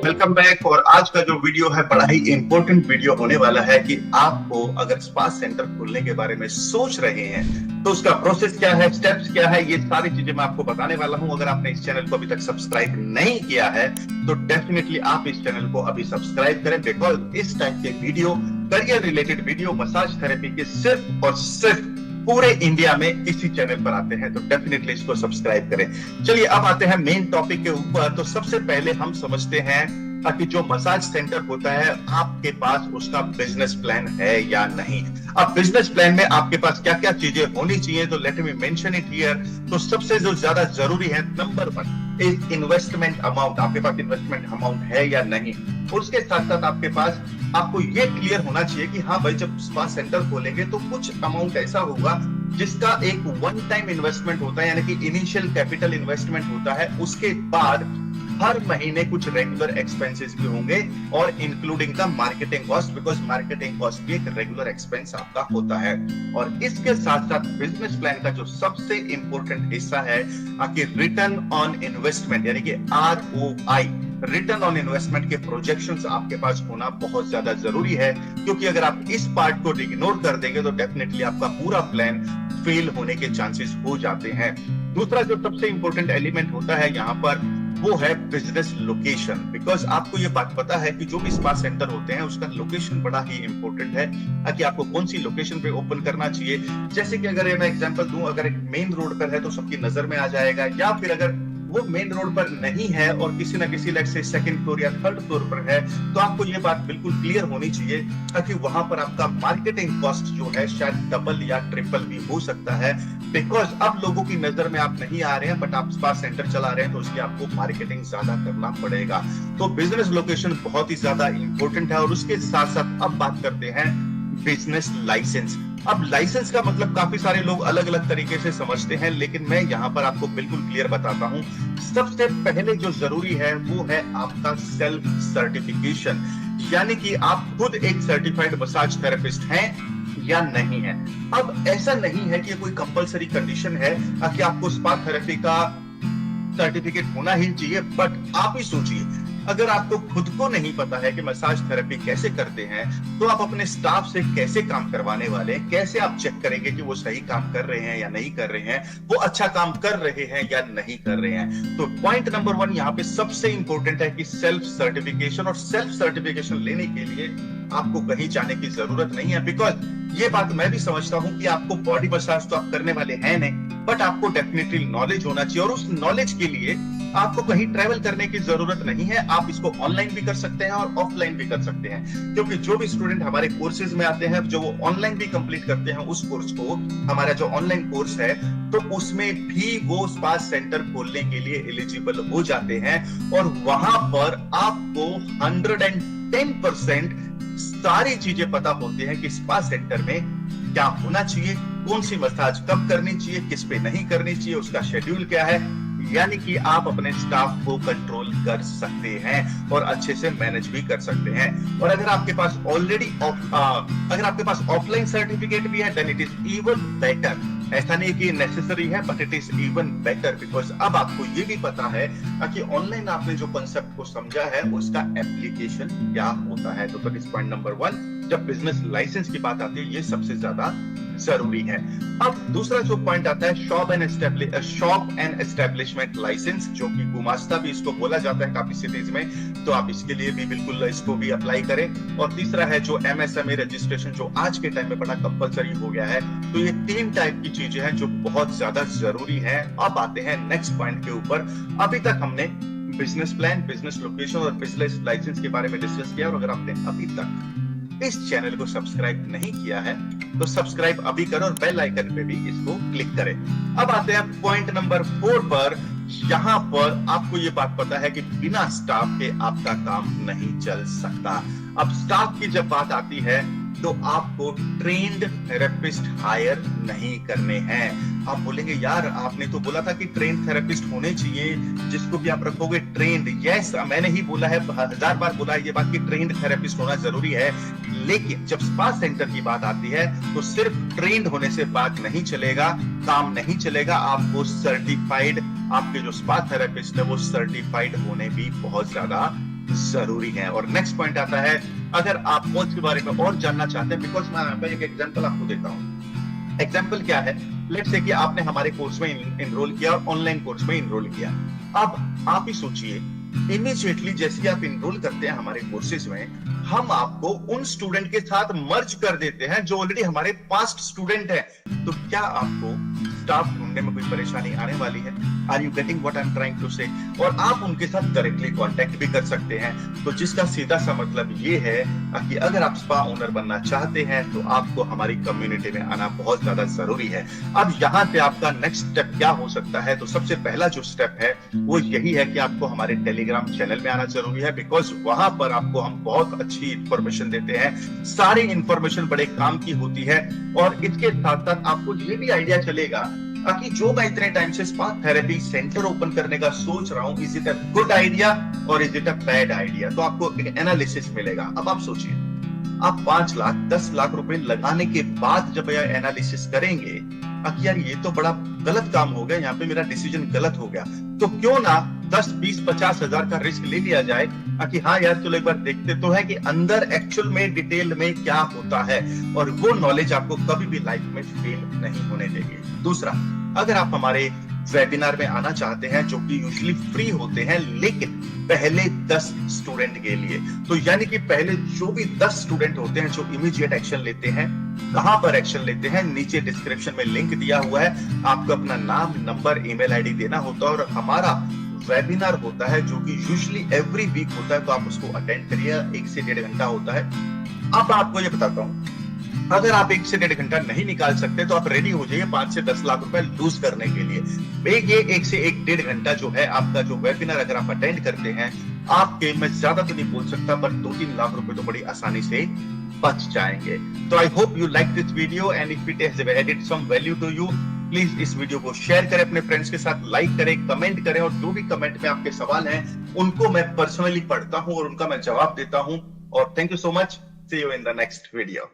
Welcome back. और आज का जो वीडियो है बड़ा ही इंपॉर्टेंट वीडियो होने वाला है कि आपको अगर स्पा सेंटर खोलने के बारे में सोच रहे हैं तो उसका प्रोसेस क्या है, स्टेप्स क्या है, ये सारी चीजें मैं आपको बताने वाला हूं। अगर आपने इस चैनल को अभी तक सब्सक्राइब नहीं किया है तो डेफिनेटली आप इस चैनल को अभी सब्सक्राइब करें, बिकॉज इस टाइप के video, career related video, massage therapy के सिर्फ और सिर्फ पूरे इंडिया में इसी चैनल पर आते हैं, तो डेफिनेटली इसको सब्सक्राइब करें। चलिए अब आते हैं मेन टॉपिक के ऊपर। तो सबसे पहले हम समझते हैं कि जो मसाज सेंटर होता है आपके पास उसका बिजनेस प्लान है या नहीं। अब बिजनेस प्लान में आपके पास क्या क्या चीजें होनी चाहिए, तो let me mention it here. तो सबसे जो ज्यादा जरूरी है, नंबर 1 इज इन्वेस्टमेंट अमाउंट। आपके पास इन्वेस्टमेंट अमाउंट है या नहीं। उसके साथ साथ आपको ये क्लियर होना चाहिए कि हाँ भाई, जब स्पा सेंटर खोलेंगे तो कुछ अमाउंट ऐसा होगा जिसका एक वन टाइम इन्वेस्टमेंट होता है, यानी कि इनिशियल कैपिटल इन्वेस्टमेंट होता है। उसके बाद हर महीने कुछ रेगुलर एक्सपेंसेस भी होंगे और including the marketing cost, because marketing cost भी एक रेगुलर एक्सपेंस आपका होता है। और इसके साथ साथ बिजनेस प्लान का जो सबसे इंपॉर्टेंट हिस्सा है कि रिटर्न ऑन इन्वेस्टमेंट, यानी कि ROI, रिटर्न ऑन इन्वेस्टमेंट के प्रोजेक्शंस आपके पास होना बहुत ज्यादा जरूरी है, क्योंकि अगर आप इस पार्ट को इग्नोर कर देंगे तो डेफिनेटली आपका पूरा प्लान फेल होने के चांसेस हो जाते हैं। दूसरा जो सबसे इंपॉर्टेंट एलिमेंट होता है यहाँ पर वो है बिजनेस लोकेशन, बिकॉज आपको ये बात पता है कि जो भी स्पा सेंटर होते हैं उसका लोकेशन बड़ा ही इंपॉर्टेंट है कि आपको कौन सी लोकेशन पे ओपन करना चाहिए। जैसे कि अगर मैं एग्जांपल दूं, अगर एक मेन रोड पर है तो सबकी नजर में आ जाएगा, या फिर अगर वो मेन रोड पर नहीं है और किसी ना किसी लेट से सेकंड फ्लोर या थर्ड फ्लोर पर है, तो आपको ये बात बिल्कुल क्लियर होनी चाहिए ताकि वहां पर आपका मार्केटिंग कॉस्ट जो है शायद डबल या ट्रिपल भी हो सकता है, बिकॉज अब लोगों की नजर में आप नहीं आ रहे हैं बट आप स्पा सेंटर चला रहे हैं, तो इसलिए आपको मार्केटिंग ज्यादा करना पड़ेगा। तो बिजनेस लोकेशन बहुत ही ज्यादा इंपॉर्टेंट है। और उसके साथ साथ अब बात करते हैं बिजनेस लाइसेंस। अब लाइसेंस का मतलब काफी सारे लोग अलग अलग तरीके से समझते हैं, लेकिन मैं यहाँ पर आपको बिल्कुल क्लियर बताता हूँ। सबसे पहले जो जरूरी है वो है आपका सेल्फ सर्टिफिकेशन, यानी कि आप खुद एक सर्टिफाइड मसाज थेरेपिस्ट हैं या नहीं है। अब ऐसा नहीं है कि कोई कंपलसरी कंडीशन है कि आपको स्पा थेरेपी का सर्टिफिकेट होना ही चाहिए, बट आप ही सोचिए, अगर आपको खुद को नहीं पता है कि मसाज थेरेपी कैसे करते हैं तो आप अपने स्टाफ से कैसे काम करवाने वाले हैं, कैसे आप चेक करेंगे कि वो सही काम कर रहे हैं या नहीं कर रहे हैं, वो अच्छा काम कर रहे हैं या नहीं कर रहे हैं। तो पॉइंट नंबर 1 यहाँ पे सबसे इंपॉर्टेंट है कि सेल्फ सर्टिफिकेशन। और सेल्फ सर्टिफिकेशन लेने के लिए आपको कहीं जाने की जरूरत नहीं है, बिकॉज ये बात मैं भी समझता हूं कि आपको बॉडी मसाज तो आप करने वाले हैं नहीं, बट आपको डेफिनेटली नॉलेज होना चाहिए। और उस नॉलेज के लिए आपको कहीं ट्रैवल करने की जरूरत नहीं है। आप इसको ऑनलाइन भी कर सकते हैं और ऑफलाइन भी कर सकते हैं, क्योंकि जो भी स्टूडेंट हमारे कोर्सेज में आते हैं, जो वो ऑनलाइन भी कंप्लीट करते हैं उस कोर्स को, हमारा जो ऑनलाइन कोर्स है, तो उसमें भी वो स्पा सेंटर खोलने के लिए एलिजिबल हो जाते हैं। और वहां पर आपको 110% सारी चीजें पता होती हैं कि स्पा सेंटर में क्या होना चाहिए, कौन सी मसाज कब करनी चाहिए, किस पे नहीं करनी चाहिए, उसका शेड्यूल क्या है, यानी कि आप अपने स्टाफ को कंट्रोल कर सकते हैं और अच्छे से मैनेज भी कर सकते हैं। और अगर आपके पास ऑफलाइन सर्टिफिकेट भी है then it is even better. ऐसा नहीं कि नेसेसरी है, but it is even better, because अब आपको ये भी पता है कि ऑनलाइन आपने जो कंसेप्ट को समझा है उसका एप्लीकेशन क्या होता है। तो दैट इज पॉइंट नंबर 1। जब बिजनेस लाइसेंस की बात आती है ये सबसे ज्यादा जरूरी है। अब दूसरा जो पॉइंट आता है शॉप एंड एस्टेब्लिशमेंट लाइसेंस, जो कि गुमास्ता भी इसको बोला जाता है काफी सिटीज में, तो आप इसके लिए भी बिल्कुल इसको भी अप्लाई करें। और तीसरा है जो MSME रजिस्ट्रेशन, जो आज के टाइम में बड़ा कंपलसरी हो गया है। तो ये 3 टाइप की चीजें हैं जो बहुत ज्यादा जरूरी है। अब आते हैं नेक्स्ट पॉइंट के ऊपर। अभी तक हमने बिजनेस प्लान, बिजनेस लोकेशन और बिजनेस लाइसेंस के बारे में डिस्कस किया। और अगर आपने अभी तक इस चैनल को सब्सक्राइब नहीं किया है तो सब्सक्राइब अभी करें और बेल आइकन पे भी इसको क्लिक करें। अब आते हैं पॉइंट नंबर 4 पर। यहाँ पर आपको ये बात पता है कि बिना स्टाफ के आपका काम नहीं चल सकता। अब स्टाफ की जब बात आती है तो आपको ट्रेन्ड थेरेपिस्ट हायर नहीं करने हैं। आप बोलेंगे यार आपने तो बोला था कि ट्रेन्ड थेरेपिस्ट होने चाहिए, जिसको भी आप रखोगे ट्रेन्ड। यस, मैंने ही बोला है, 1000 बार बोला है ये बात कि ट्रेन्ड थेरेपिस्ट होना जरूरी है, लेकिन जब स्पा सेंटर की बात आती है तो सिर्फ ट्रेन्ड होने से बात नहीं चलेगा, काम नहीं चलेगा। आपको सर्टिफाइड, आपके जो स्पा थेरेपिस्ट है वो सर्टिफाइड होने भी बहुत ज्यादा जरूरी है। और नेक्स्ट पॉइंट आता है, अगर आप कोर्स के बारे में और जानना चाहते हैं, बिकॉज मैं एक एग्जांपल आपको देता हूँ। एग्जांपल क्या है, लेट्स से कि आपने हमारे कोर्स में इनरोल किया और ऑनलाइन कोर्स में इनरोल किया। अब आप ही सोचिए, इमीडिएटली जैसे आप इनरोल करते हैं हमारे कोर्सेज में, हम आपको उन स्टूडेंट के साथ मर्ज कर देते हैं जो ऑलरेडी हमारे पास्ट स्टूडेंट हैं। तो क्या आपको स्टाफ ढूंढने में कोई परेशानी आने वाली है? Are you getting what I am trying to say? और आप उनके साथ डायरेक्टली कांटेक्ट भी कर सकते हैं। तो जिसका सीधा सा मतलब ये है कि अगर आप स्पा ओनर बनना चाहते हैं तो आपको हमारी कम्युनिटी में आना बहुत ज्यादा जरूरी है। अब यहाँ से आपका नेक्स्ट स्टेप क्या हो सकता है? तो सबसे पहला जो स्टेप है वो यही है कि आपको हमारे टेलीग्राम चैनल में आना जरूरी है, बिकॉज वहां पर आपको हम बहुत अच्छी इंफॉर्मेशन देते हैं। सारी इंफॉर्मेशन बड़े काम की होती है। और इसके साथ साथ आपको ये भी आइडिया चलेगा कि जो मैं इतने टाइम से स्पा थेरेपी सेंटर ओपन करने का सोच रहा हूं, is it a good idea और is it a bad idea? तो आपको एक एनालिसिस मिलेगा। अब आप सोचिए, आप 5 लाख 10 लाख रुपए लगाने के बाद जब यह एनालिसिस करेंगे कि यार ये तो बड़ा गलत काम हो गया, यहाँ पे मेरा डिसीजन गलत हो गया, तो क्यों ना 10 20 50 हजार का रिस्क ले लिया जाए कि हाँ यार चलो एक बार देखते तो है कि अंदर एक्चुअल में डिटेल में क्या होता है। और वो नॉलेज आपको कभी भी लाइफ में फेल नहीं होने देगी। दूसरा, अगर आप हमारे वेबिनार में आना चाहते हैं जो कि यूजुअली फ्री होते हैं, लेकिन पहले 10 स्टूडेंट के लिए, तो यानी कि पहले जो भी 10 स्टूडेंट होते हैं जो इमीडिएट एक्शन लेते हैं, कहां पर एक्शन लेते हैं, नीचे डिस्क्रिप्शन में लिंक दिया हुआ है। आपको अपना नाम, नंबर, ईमेल आईडी देना होता है और हमारा वेबिनार होता है जो कि यूजुअली एवरी वीक होता है। तो आप उसको अटेंड करिए, 1 से 1.5 घंटा होता है। अब आपको ये बताता हूं, अगर आप 1 से 1.5 घंटा नहीं निकाल सकते तो आप रेडी हो जाइए 5 से 10 लाख रुपए लूज करने के लिए। ये 1 से 1.5 घंटा जो है आपका जो वेबिनार अगर आप अटेंड करते हैं, आपके, मैं ज्यादा तो नहीं बोल सकता, पर 2-3 लाख रुपए तो बड़ी आसानी से बच जाएंगे। तो I hope you like this video and if it has added some value to you, please इस वीडियो को शेयर करें अपने फ्रेंड्स के साथ, लाइक करें, कमेंट करें, और जो भी कमेंट में आपके सवाल हैं उनको मैं पर्सनली पढ़ता हूं और उनका मैं जवाब देता हूं। और thank you so much, see you in the next video.